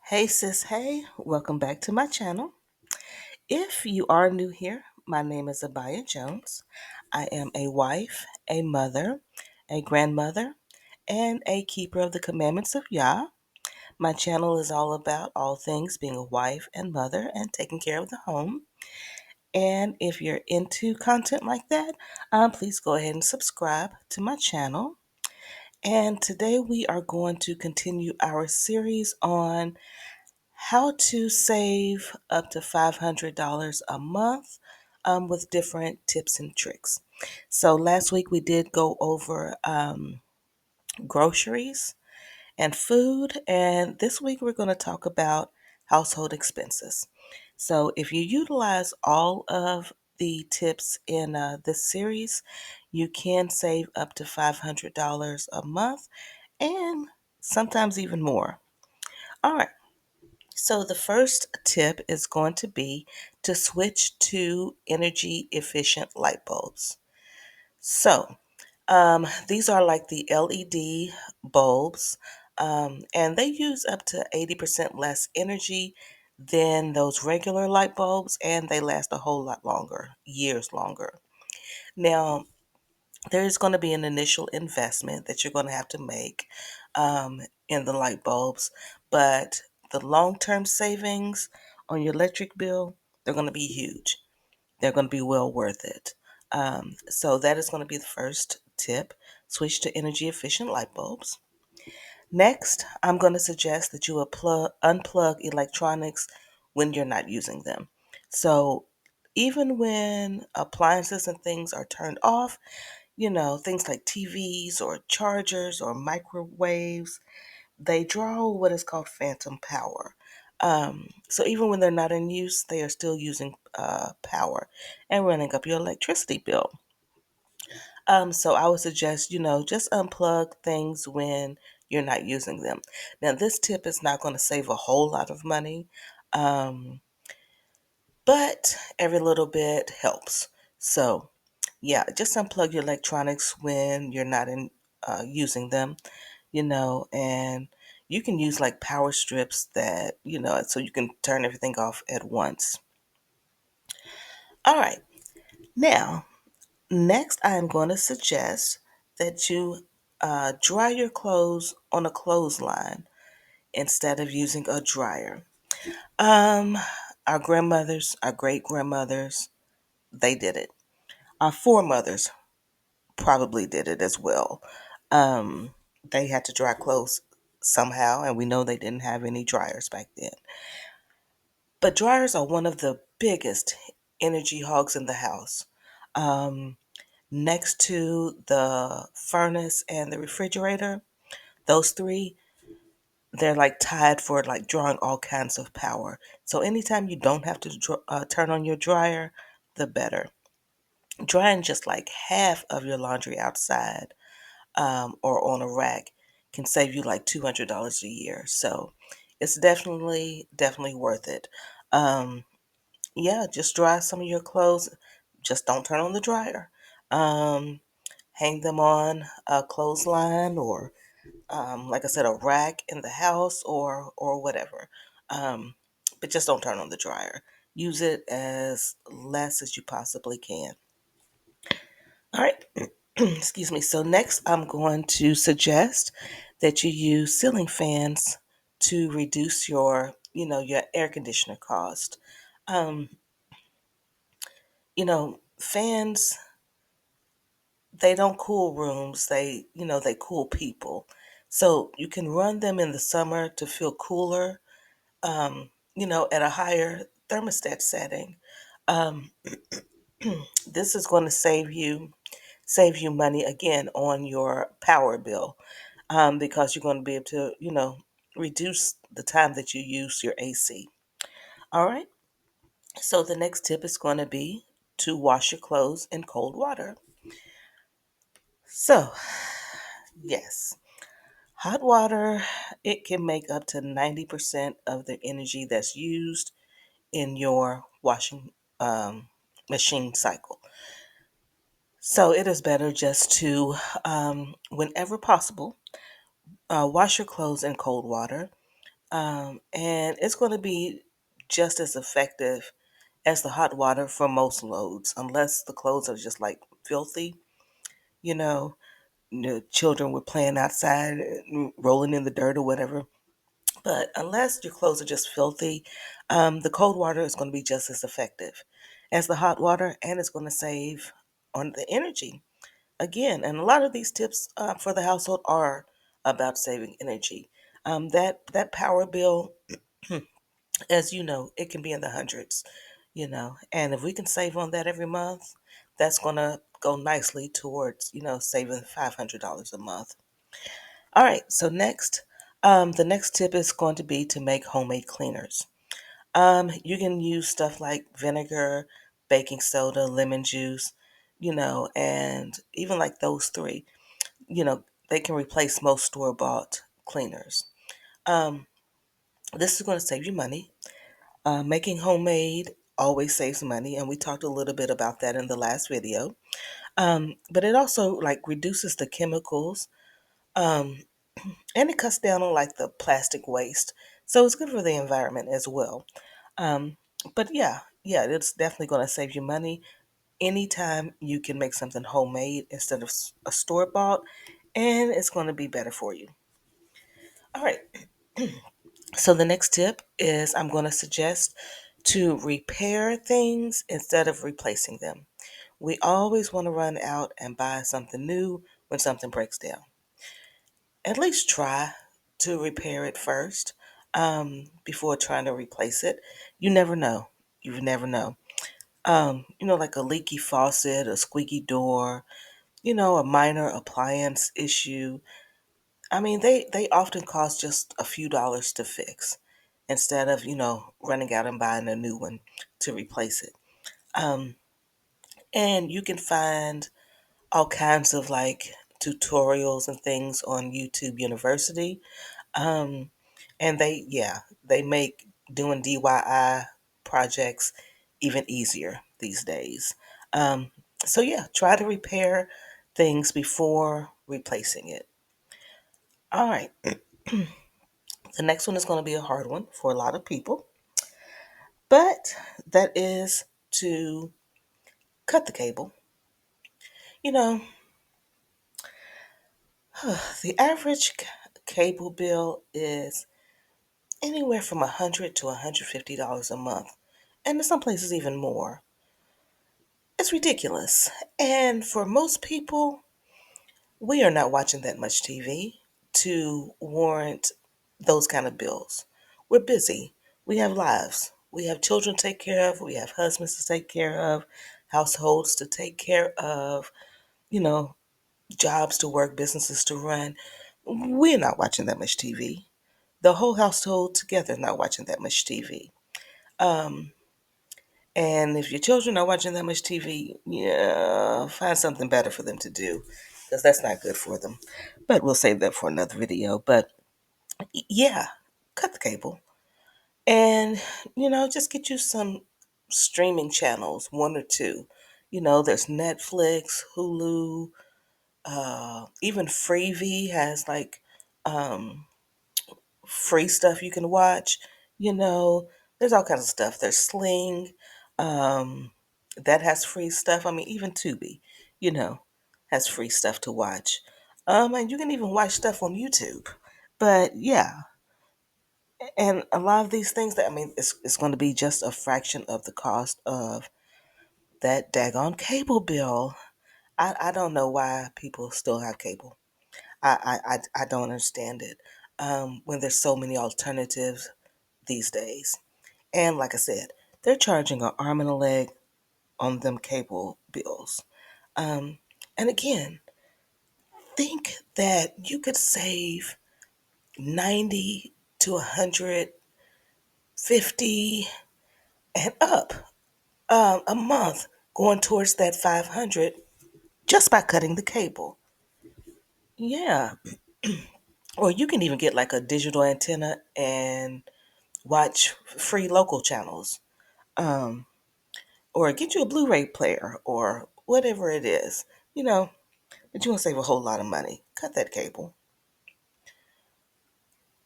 Hey sis, hey, welcome back to my channel. If you are new here, my name is Abaya Jones. I am a wife, a mother, a grandmother, and a keeper of the commandments of Yah. My channel is all about all things being a wife and mother and taking care of the home. And if you're into content like that, please go ahead and subscribe to my channel. And today we are going to continue our series on how to save up to $500 a month with different tips and tricks. So last week we did go over groceries and food, and this week we're going to talk about household expenses. So if you utilize all of the tips in this series, you can save up to $500 a month and sometimes even more. All right. So, the first tip is going to be to switch to energy efficient light bulbs. So, these are like the LED bulbs, and they use up to 80% less energy than those regular light bulbs, and they last a whole lot longer, years longer. Now, there is going to be an initial investment that you're going to have to make in the light bulbs, but the long term savings on your electric bill, they're going to be huge. They're going to be well worth it. So, that is going to be the first tip: switch to energy efficient light bulbs. Next, I'm going to suggest that you unplug electronics when you're not using them. So, even when appliances and things are turned off, things like TVs or chargers or microwaves, they draw what is called phantom power. So even when they're not in use, they are still using power and running up your electricity bill. So I would suggest, just unplug things when you're not using them. Now, this tip is not going to save a whole lot of money, um, but every little bit helps. So yeah, just unplug your electronics when you're not in using them, and you can use like power strips that, so you can turn everything off at once. All right. Now, next I'm going to suggest that you dry your clothes on a clothesline instead of using a dryer. Um, our grandmothers, our great grandmothers, they did it. Our foremothers probably did it as well. Um, they had to dry clothes somehow, and we know they didn't have any dryers back then. But dryers are one of the biggest energy hogs in the house. Um, Next to the furnace and the refrigerator, those three, they're like tied for like drawing all kinds of power. So anytime you don't have to turn on your dryer, the better. Drying just like half of your laundry outside or on a rack can save you like $200 a year. So it's definitely worth it. Um, yeah, just dry some of your clothes. Just don't turn on the dryer. Um, Hang them on a clothesline or, like I said, a rack in the house or whatever. Um, but just don't turn on the dryer. Use it as less as you possibly can. All right. Excuse me. So next, I'm going to suggest that you use ceiling fans to reduce your air conditioner cost. Um, Fans, they don't cool rooms. They cool people. So you can run them in the summer to feel cooler, at a higher thermostat setting. Um, this is going to save you money again on your power bill, because you're going to be able to, reduce the time that you use your AC. All right. So the next tip is going to be to wash your clothes in cold water. So, yes, hot water, it can make up to 90% of the energy that's used in your washing machine cycle. So it is better just to, whenever possible, wash your clothes in cold water. And it's going to be just as effective as the hot water for most loads, unless the clothes are just like filthy. You know, the children were playing outside, rolling in the dirt or whatever. But unless your clothes are just filthy, the cold water is going to be just as effective as the hot water, and it's going to save on the energy again. And a lot of these tips for the household are about saving energy. That power bill, as you know, it can be in the hundreds. And if we can save on that every month, that's going to go nicely towards saving $500 a month. All right, so next, the next tip is going to be to make homemade cleaners. You can use stuff like vinegar, baking soda, lemon juice, and even like those three, they can replace most store bought cleaners. Um, this is going to save you money. Making homemade always saves money, and we talked a little bit about that in the last video. But it also like reduces the chemicals, um, and it cuts down on like the plastic waste. So it's good for the environment as well. Um, but yeah, it's definitely going to save you money anytime you can make something homemade instead of a store bought, and it's going to be better for you. All right. So the next tip is I'm going to suggest to repair things instead of replacing them. We always want to run out and buy something new when something breaks down. At least try to repair it first before trying to replace it. You never know. You never know. Like a leaky faucet, a squeaky door, a minor appliance issue. I mean, they often cost just a few dollars to fix instead of, running out and buying a new one to replace it. Um, and you can find all kinds of like tutorials and things on YouTube University. Um, and they make doing DIY projects even easier these days. Um, so yeah, try to repair things before replacing it. All right. The next one is going to be a hard one for a lot of people, but that is to cut the cable. You know, the average cable bill is anywhere from $100 to $150 a month, and in some places even more. It's ridiculous. And for most people, we are not watching that much TV to warrant those kind of bills. We're busy. We have lives. We have children to take care of. We have husbands to take care of, households to take care of, you know, jobs to work, businesses to run. We're not watching that much TV. The whole household together is not watching that much TV. Um, and if your children are watching that much TV, yeah, find something better for them to do because that's not good for them. But we'll save that for another video. But yeah, cut the cable and, just get you some streaming channels, one or two. There's Netflix, Hulu, even Freevee has like um, free stuff you can watch. You know, there's all kinds of stuff. There's Sling, um, that has free stuff. I mean, even Tubi, you know, has free stuff to watch. And you can even watch stuff on YouTube. But yeah, and a lot of these things that I mean, it's going to be just a fraction of the cost of that daggone cable bill. I don't know why people still have cable. I don't understand it. When there's so many alternatives these days. And like I said, they're charging an arm and a leg on them cable bills. Um, and again, think that you could save 90 to 150 and up a month going towards that 500 just by cutting the cable. Yeah. Or you can even get like a digital antenna and watch free local channels. Um, or get you a Blu-ray player or whatever it is, you know, but you want to save a whole lot of money. Cut that cable.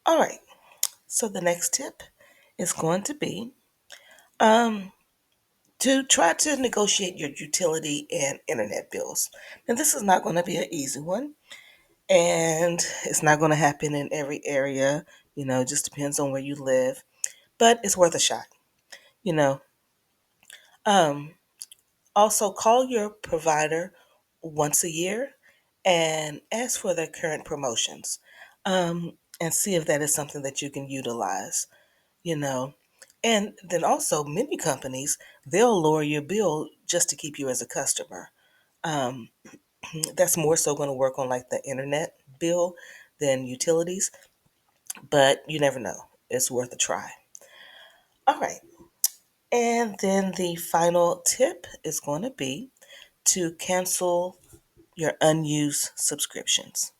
All right. So the next tip is going to be um, to try to negotiate your utility and internet bills. Now, this is not going to be an easy one, and it's not going to happen in every area. It just depends on where you live, but it's worth a shot. You know, um, Also, call your provider once a year and ask for their current promotions, and see if that is something that you can utilize, you know. And then also, many companies, they'll lower your bill just to keep you as a customer. Um, that's more so going to work on like the internet bill than utilities, but you never know. It's worth a try. All right. And then the final tip is going to be to cancel your unused subscriptions.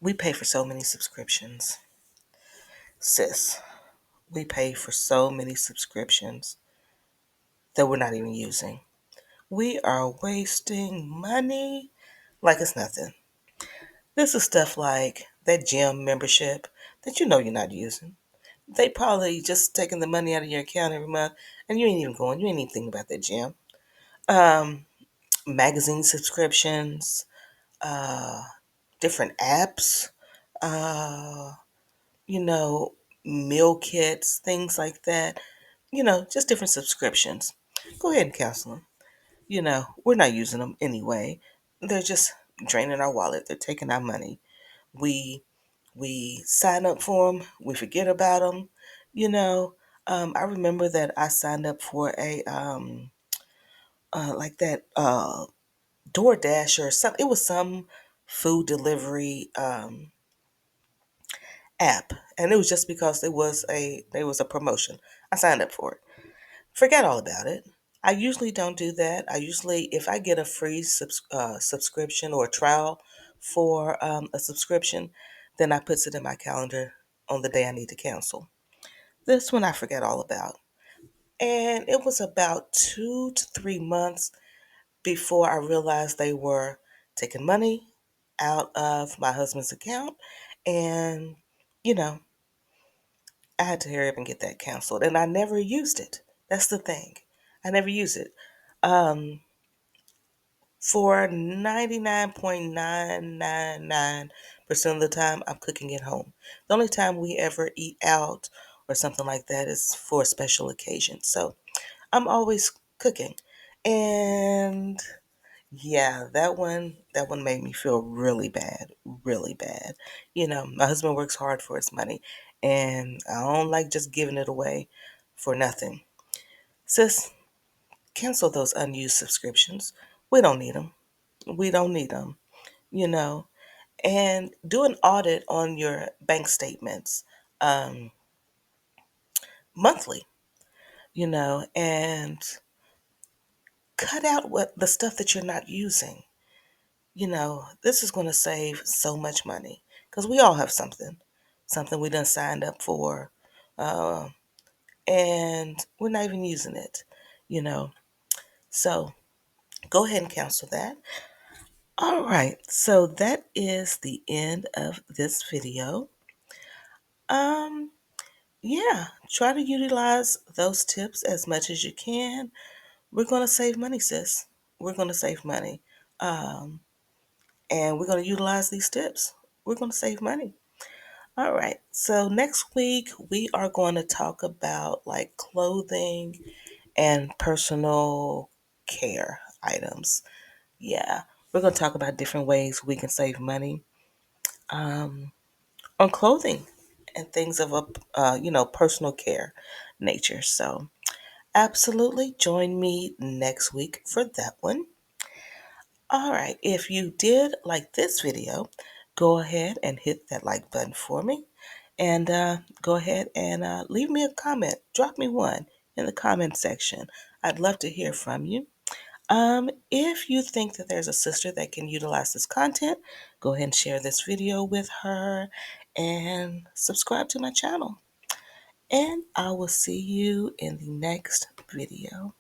We pay for so many subscriptions. Sis, we pay for so many subscriptions that we're not even using. We are wasting money like it's nothing. This is stuff like that gym membership that you're not using. They probably just taking the money out of your account every month and you ain't even going. You ain't even thinking about that gym. Um, Magazine subscriptions, uh, different apps, uh, you know, meal kits, things like that. Just different subscriptions. Go ahead and cancel them. We're not using them anyway. They're just draining our wallet. They're taking our money. We we sign up for them. We forget about them. You know, I remember that I signed up for a like that DoorDash or some. It was some food delivery app, and it was just because there was a promotion. I signed up for it. Forget all about it. I usually don't do that. I usually, if I get a free subscription or a trial for a subscription, then I puts it in my calendar on the day I need to cancel. This one I forget all about. And it was about 2 to 3 months before I realized they were taking money out of my husband's account. And, you know, I had to hurry up and get that canceled. And I never used it. That's the thing. I never used it. Um, for 99.999% of the time, I'm cooking at home. The only time we ever eat out or something like that is for a special occasion. So I'm always cooking. And yeah, that one made me feel really bad, really bad. My husband works hard for his money, and I don't like just giving it away for nothing. Sis, cancel those unused subscriptions. We don't need them. We don't need them, you know. And do an audit on your bank statements um, monthly, and cut out what the stuff that you're not using. This is going to save so much money because we all have something we done signed up for, uh, and we're not even using it, you know. So go ahead and cancel that. All right, so that is the end of this video. Um, yeah, try to utilize those tips as much as you can. We're going to save money, sis. We're going to save money. Um, and we're going to utilize these tips. We're going to save money. All right. So next week we are going to talk about like clothing and personal care items. Yeah. We're going to talk about different ways we can save money um, on clothing and things of a personal care nature. So absolutely join me next week for that one. All right. If you did like this video, go ahead and hit that like button for me. And go ahead and leave me a comment. Drop me one in the comment section. I'd love to hear from you. If you think that there's a sister that can utilize this content, go ahead and share this video with her and subscribe to my channel. And I will see you in the next video.